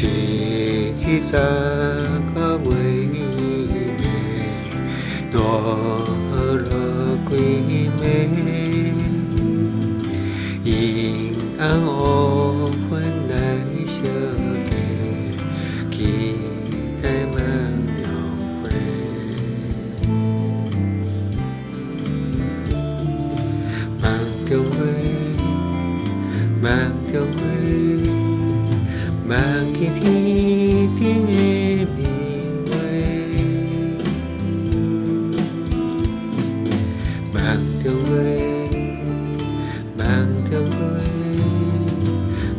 chỉ khi xa có quê đó là quê mẹ yên áo ô quên đại sơ kề khi em mang lòng về mang theo quê mang theo quê mang khi thi tiếng em miền quê mang theo quê mang theo quê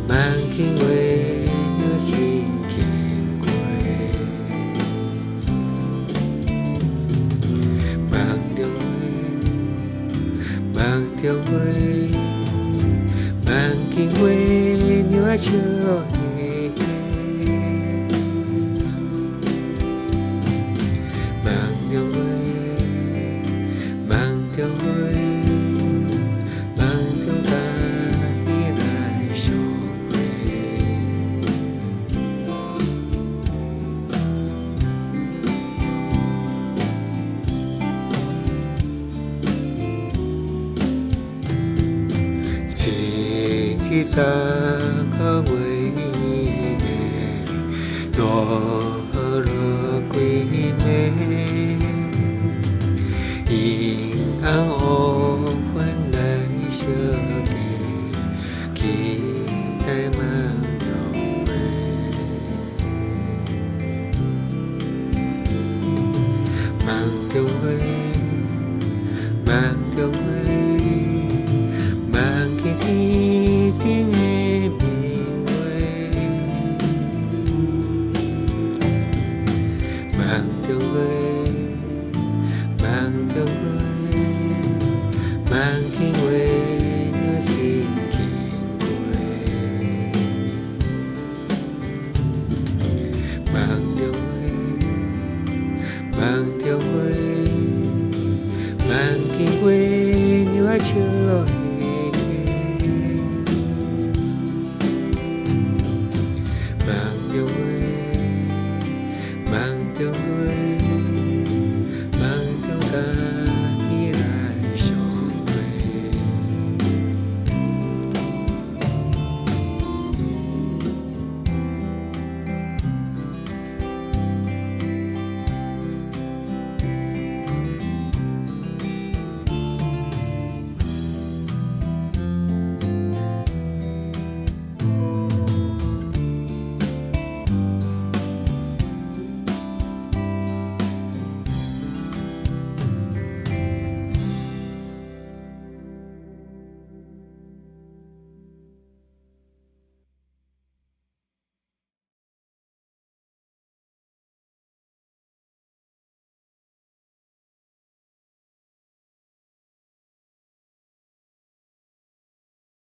mang khi quê nhớ khi kiền quê mang theo quê mang theo quê mang khi quê nhớ chưa mang theo quê mang theo quê mang theo ta đi lại trở về chỉ khi ta có quê mẹ đó là quê mẹ yên áo ô quên đại xưa kề khi em mang lòng về mang theo quê mang theo quê